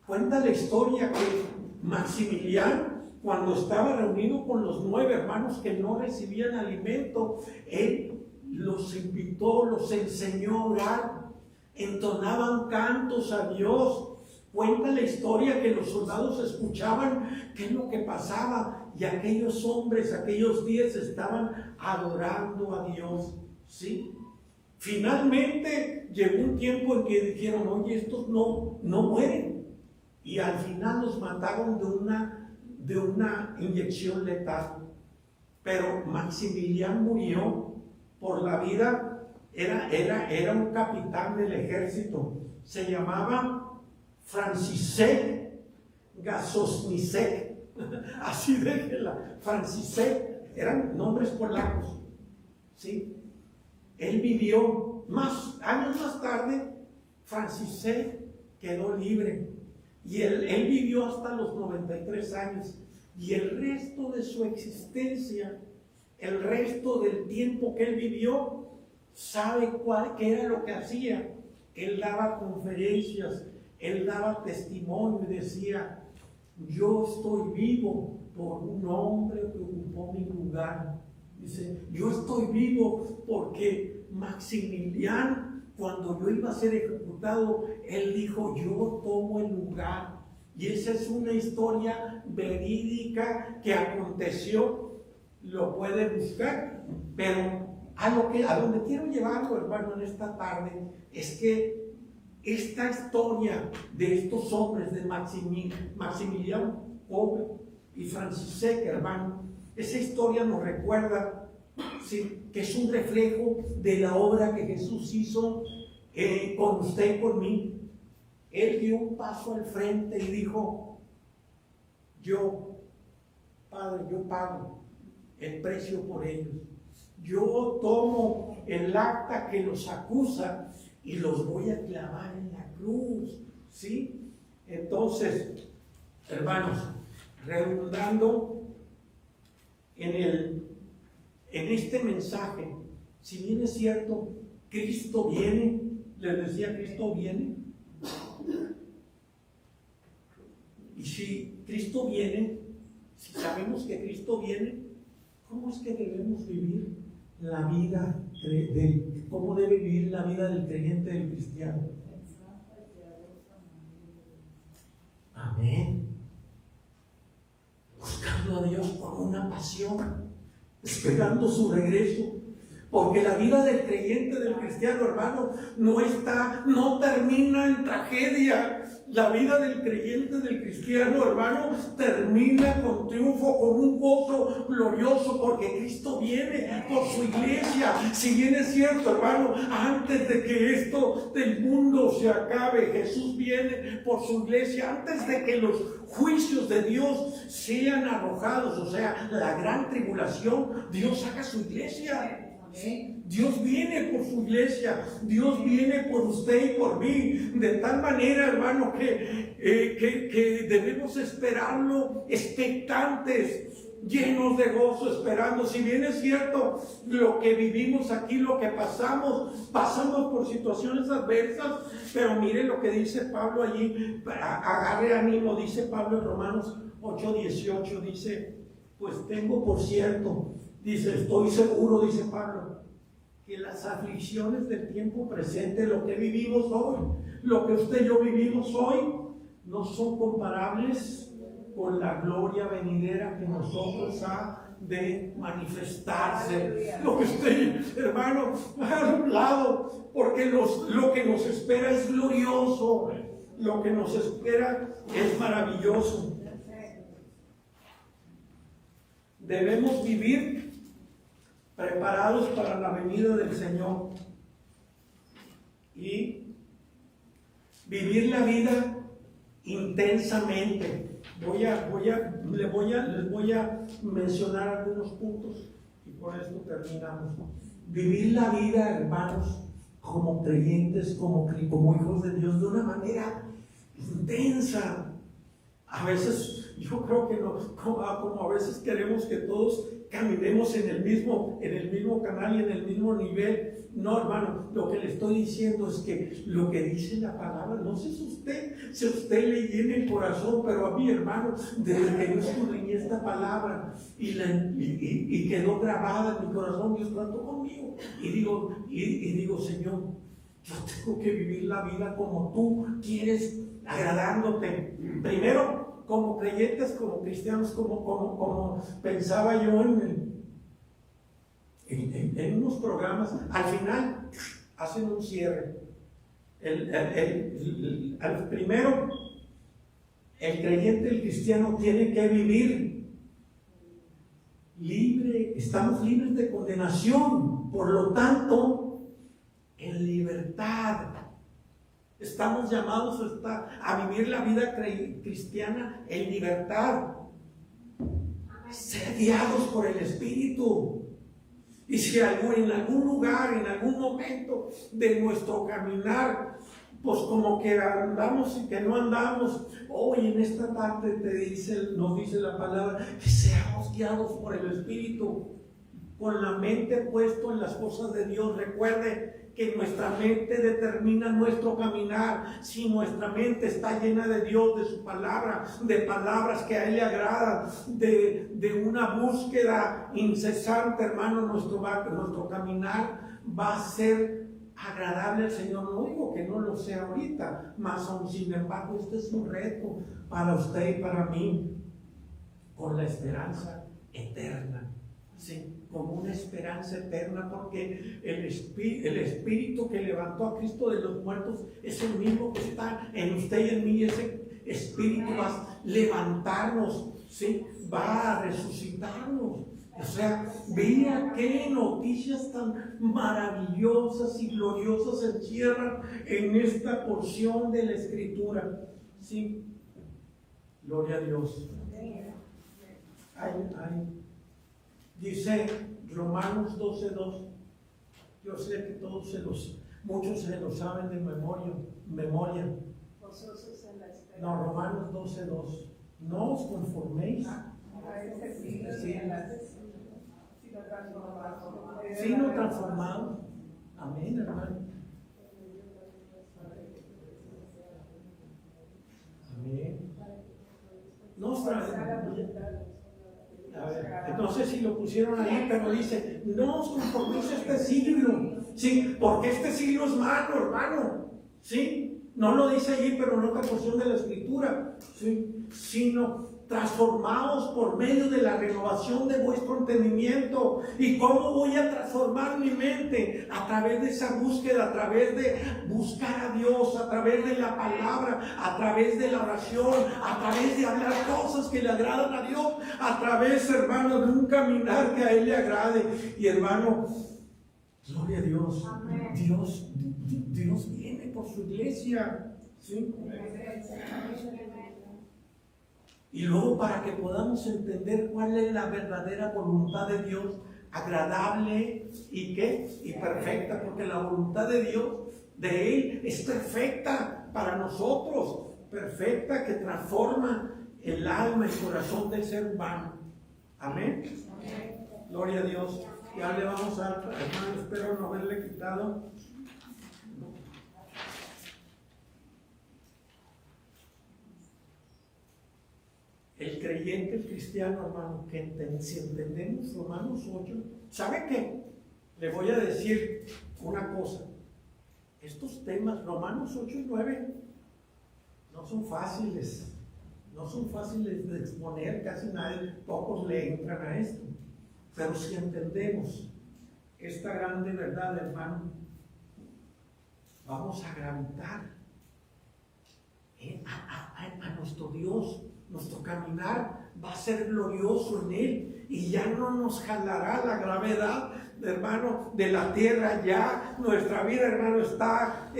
Cuenta la historia que Maximiliano, cuando estaba reunido con los 9 hermanos que no recibían alimento, él los invitó, los enseñó a orar, entonaban cantos a Dios. Cuenta la historia que los soldados escuchaban qué es lo que pasaba, y aquellos hombres, aquellos 10 estaban adorando a Dios, ¿sí? Finalmente llegó un tiempo en que dijeron: oye, estos no mueren, y al final los mataron de una inyección letal. Pero Maximiliano murió por la vida. Era un capitán del ejército, se llamaba Franciszek Gazownicek, así déjela, Franciszek, eran nombres polacos, ¿sí? Él vivió años más tarde. Franciszek quedó libre y él vivió hasta los 93 años, y el resto de su existencia, el resto del tiempo que él vivió, ¿sabe qué era lo que hacía? Él daba conferencias, él daba testimonio y decía: yo estoy vivo por un hombre que ocupó mi lugar. Dice: yo estoy vivo porque Maximiliano, cuando yo iba a ser ejecutado, él dijo: yo tomo el lugar. Y esa es una historia verídica que aconteció, lo puede buscar. Pero a donde quiero llevarlo, hermano, en esta tarde, es que esta historia de estos hombres, de Maximiliano Kolbe y Franciszek, hermano, esa historia nos recuerda, ¿sí?, que es un reflejo de la obra que Jesús hizo con usted y con mí. Él dio un paso al frente y dijo: yo, Padre, yo pago el precio por ellos. Yo tomo el acta que los acusa y los voy a clavar en la cruz, ¿sí? Entonces, hermanos, redundando en este mensaje, si bien es cierto, Cristo viene, les decía, Cristo viene. Y si Cristo viene, si sabemos que Cristo viene, ¿cómo es que debemos vivir la vida cómo debe vivir la vida del creyente, del cristiano? Amén. Buscando a Dios con una pasión, esperando su regreso. Porque la vida del creyente, del cristiano, hermano, no termina en tragedia. La vida del creyente, del cristiano, hermano, termina con triunfo, con un gozo glorioso, porque Cristo viene por su iglesia. Si bien es cierto, hermano, antes de que esto del mundo se acabe, Jesús viene por su iglesia. Antes de que los juicios de Dios sean arrojados, o sea, la gran tribulación, Dios saca su iglesia. ¿Sí? Dios viene por su iglesia, Dios viene por usted y por mí, de tal manera, hermano, que debemos esperarlo expectantes, llenos de gozo, esperando. Si bien es cierto, lo que vivimos aquí, lo que pasamos por situaciones adversas, pero mire lo que dice Pablo allí, agarre ánimo, dice Pablo en Romanos 8:18, dice: pues tengo por cierto, dice, estoy seguro, dice Pablo, que las aflicciones del tiempo presente, lo que vivimos hoy, lo que usted y yo vivimos hoy, no son comparables con la gloria venidera que nosotros ha de manifestarse. Lo que usted, hermano, ha hablado, porque lo que nos espera es glorioso, lo que nos espera es maravilloso. Debemos vivir preparados para la venida del Señor. Y Vivir la vida intensamente. Les voy a mencionar algunos puntos y por esto terminamos. Vivir la vida, hermanos, como creyentes, como hijos de Dios, de una manera intensa. A veces, yo creo que no, como a veces queremos que todos caminemos en el mismo canal y en el mismo nivel. No, hermano, lo que le estoy diciendo es que lo que dice la palabra, no sé si usted le llena el corazón, pero a mí, hermano, desde que yo escudriñé esta palabra y quedó grabada en mi corazón, Dios trató conmigo. Y digo, Señor, yo tengo que vivir la vida como tú quieres, agradándote. Primero, como creyentes, como cristianos, como pensaba yo en unos programas, al final hacen un cierre. Primero, el creyente, el cristiano, tiene que vivir libre, estamos libres de condenación, por lo tanto, en libertad. Estamos llamados a vivir la vida cristiana en libertad, ser guiados por el Espíritu. Y si en algún lugar, en algún momento de nuestro caminar, pues como que andamos y que no andamos, hoy en esta tarde nos dice la palabra que seamos guiados por el Espíritu, con la mente puesta en las cosas de Dios. Recuerde que nuestra mente determina nuestro caminar. Si nuestra mente está llena de Dios, de su palabra, de palabras que a Él le agradan, de una búsqueda incesante, hermano, nuestro caminar va a ser agradable al Señor. No digo que no lo sea ahorita, mas aún sin embargo, este es un reto para usted y para mí, con la esperanza eterna. Sí, como una esperanza eterna, porque el Espíritu que levantó a Cristo de los muertos es el mismo que está en usted y en mí. Ese Espíritu va a levantarnos, ¿sí? Va a resucitarnos. O sea, vea qué noticias tan maravillosas y gloriosas se encierran en esta porción de la Escritura. Sí, gloria a Dios. Dice Romanos 12:2. Yo sé que muchos se lo saben de memoria. No, Romanos 12:2. No os conforméis, sino transformados. Amén, hermano. Amén. No sé si lo pusieron ahí, pero dice, no os conforméis a este siglo, ¿sí? Porque este siglo es malo, hermano, ¿sí? No lo dice allí, pero en otra porción de la Escritura, ¿sí? Sino transformados por medio de la renovación de vuestro entendimiento. ¿Y cómo voy a transformar mi mente? A través de esa búsqueda, a través de buscar a Dios, a través de la palabra, a través de la oración, a través de hablar cosas que le agradan a Dios, a través, hermano, de un caminar que a Él le agrade. Y hermano, gloria a Dios. Amén. Dios viene por su iglesia, ¿sí? Y luego, para que podamos entender cuál es la verdadera voluntad de Dios, agradable y perfecta, porque la voluntad de Dios, de Él, es perfecta para nosotros, perfecta, que transforma el alma, el corazón del ser humano. Amén. Gloria a Dios. Ya le vamos a, hermano, espero no haberle quitado. El creyente, el cristiano, hermano, si entendemos Romanos 8, ¿sabe qué? Le voy a decir una cosa. Estos temas, Romanos 8 y 9, no son fáciles de exponer, casi nadie, pocos le entran a esto. Pero si entendemos esta grande verdad, hermano, vamos a gravitar a nuestro Dios. Nuestro caminar va a ser glorioso en Él y ya no nos jalará la gravedad, hermano, de la tierra. Ya nuestra vida, hermano, está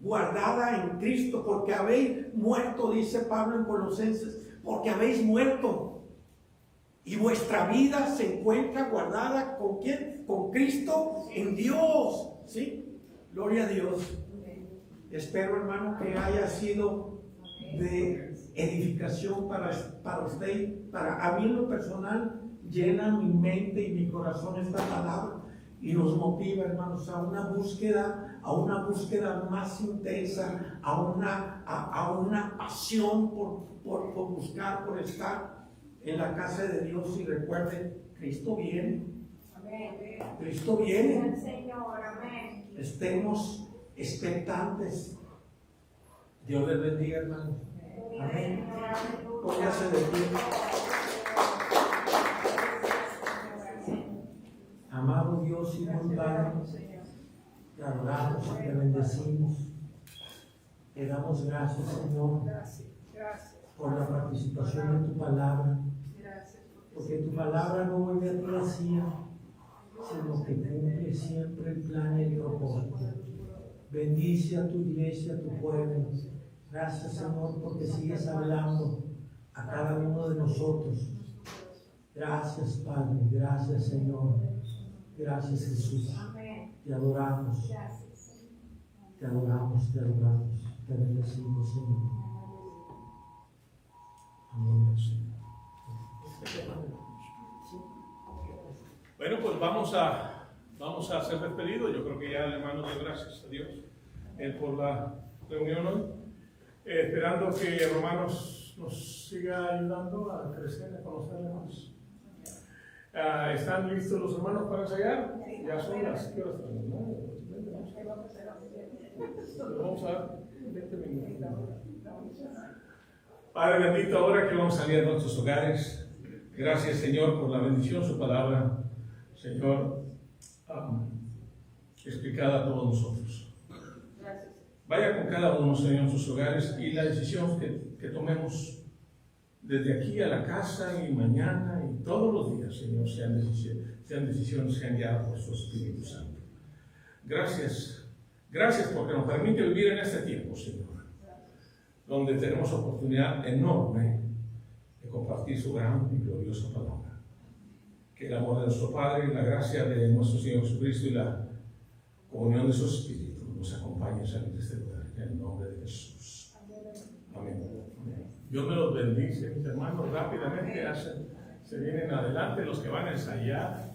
guardada en Cristo, porque habéis muerto, dice Pablo en Colosenses, porque habéis muerto. Y vuestra vida se encuentra guardada ¿con quién? Con Cristo en Dios. ¿Sí? Gloria a Dios. Espero, hermano, que haya sido de edificación para usted. A mí en lo personal llena mi mente y mi corazón esta palabra y nos motiva, hermanos, a una búsqueda más intensa, a una pasión por buscar, por estar en la casa de Dios. Y recuerden, Cristo viene. Amén. Cristo viene. El Señor, amén. Estemos expectantes. Dios les bendiga, hermanos. Amén. Póngase de pie. Amado Dios y buen Padre, te adoramos y te bendecimos. Te damos gracias, Señor, por la participación de tu palabra, porque tu palabra no vuelve a ti vacía, sino que cumple siempre el plan y el propósito. Bendice a tu iglesia, a tu pueblo. Gracias, Señor, porque sigues hablando a cada uno de nosotros. Gracias, Padre. Gracias, Señor. Gracias, Jesús. Te adoramos. Te adoramos, te adoramos. Te bendecimos, Señor. Amén, Señor. Bueno, pues vamos a ser despedidos. Yo creo que ya el hermano dio gracias a Dios por la reunión hoy. Esperando que Romanos nos siga ayudando a crecer, a conocerle más. ¿Están listos los hermanos para ensayar? Ya son las que horas están, ¿no? Vamos a dar 20 minutos. Padre bendito, ahora que vamos a salir a nuestros hogares, gracias, Señor, por la bendición, su palabra, Señor, explicada a todos nosotros. Vaya con cada uno, Señor, en sus hogares, y la decisión que tomemos desde aquí a la casa y mañana y todos los días, Señor, sean decisiones que han guiado por su Espíritu Santo. Gracias porque nos permite vivir en este tiempo, Señor, donde tenemos oportunidad enorme de compartir su gran y gloriosa palabra. Que el amor de nuestro Padre, la gracia de nuestro Señor Jesucristo y la comunión de su Espíritu nos acompañe a salir de este lugar, en el nombre de Jesús. Amén. Dios me los bendice, mis hermanos, rápidamente se vienen adelante los que van a ensayar.